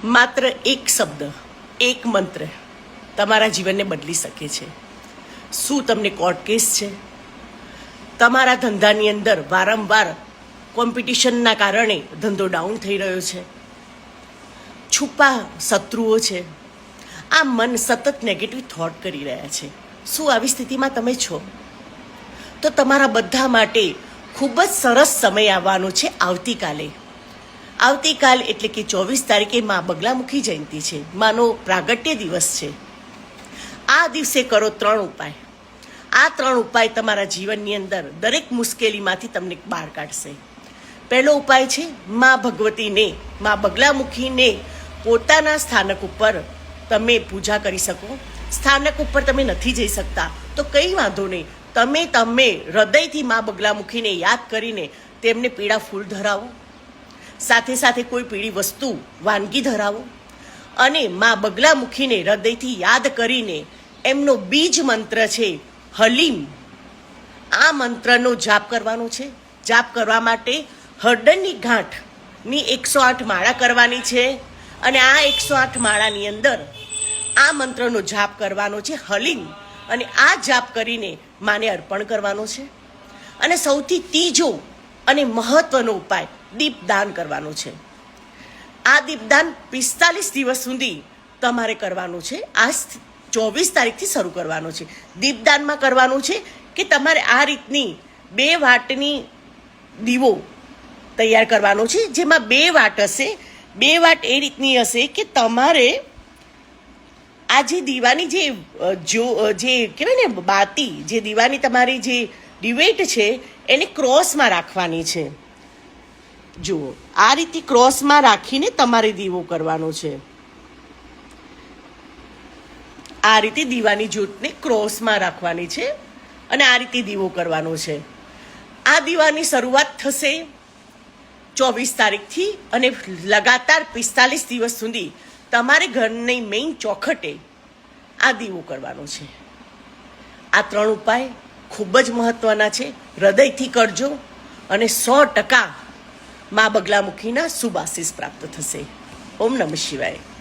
માત્ર એક શબ્દ, એક મંત્ર તમારા જીવનને બદલી શકે છે. શું તમને કોર્ટ કેસ છે? તમારા ધંધાની અંદર વારંવાર કોમ્પિટિશનના કારણે ધંધો ડાઉન થઈ રહ્યો છે. છુપા શત્રુઓ છે. આ મન સતત નેગેટિવ થોટ કરી રહ્યા છે. શું આવી સ્થિતિમાં તમે છો? તો તમારા બધા માટે ખૂબ જ સરસ સમય આવવાનો છે આવતીકાલે. આવતીકાલ એટલે કે 24 તારીખે મા બગલામુખી જયંતિ છે. માનો પ્રાગટ્ય દિવસ છે. આ દિવસે કરો 3 ઉપાય. આ 3 ઉપાય તમારા જીવનની અંદર દરેક મુશ્કેલીમાંથી તમને બહાર કાઢશે. પહેલો ઉપાય છે મા ભગવતીને, મા બગલામુખીને પોતાના સ્થાનક ઉપર તમે પૂજા કરી શકો. સ્થાનક ઉપર તમે નથી જઈ શકતા તો કંઈ વાંધો નહીં, તમે હૃદયથી મા બગલામુખીને યાદ કરીને તેમને પીળા ફૂલ ધરાવો. સાથે સાથે કોઈ પીળી વસ્તુ, વાનગી ધરાવો અને મા બગલામુખીને હૃદયથી યાદ કરીને એમનો બીજ મંત્ર છે હલીમ. આ મંત્રનો જાપ કરવાનો છે. જાપ કરવા માટે હળદરની ગાંઠની 108 માળા કરવાની છે અને આ 108 માળાની અંદર આ મંત્રનો જાપ કરવાનો છે હલીમ, અને આ જાપ કરીને માને અર્પણ કરવાનો છે. અને સૌથી ત્રીજો અને મહત્વનો ઉપાય દીપદાન કરવાનું છે. આ દીપદાન 45 દિવસ સુધી તમારે કરવાનું છે. આ 24 તારીખથી શરૂ કરવાનું છે. દીપદાનમાં કરવાનું છે કે તમારે આ રીતની 2 વાટની દીવો તૈયાર કરવાનો છે, જેમાં 2 વાટ હશે. 2 વાટ એ રીતની હશે કે તમારે આ જે દીવાની જે કહેવાય ને બાતી, જે દીવાની તમારી જે ડિવેટ છે એને ક્રોસમાં રાખવાની છે. જુઓ, આ રીતે ક્રોસમાં રાખીને તમારે દીવો કરવાનો છે. આ રીતે દીવાની જ્યોતને ક્રોસમાં રાખવાની છે અને આ રીતે દીવો કરવાનો છે. આ દીવાની શરૂઆત થશે 24 તારીખથી અને લગાતાર 45 દિવસ સુધી તમારે ઘરની મેઇન ચોખટે આ દીવો કરવાનો છે. આ 3 ઉપાય ખૂબ જ મહત્વના છે. હૃદયથી કરજો અને 100% મા બગલામુખીના શુભ આશીષ પ્રાપ્ત થશે. ઓમ નમઃ શિવાય.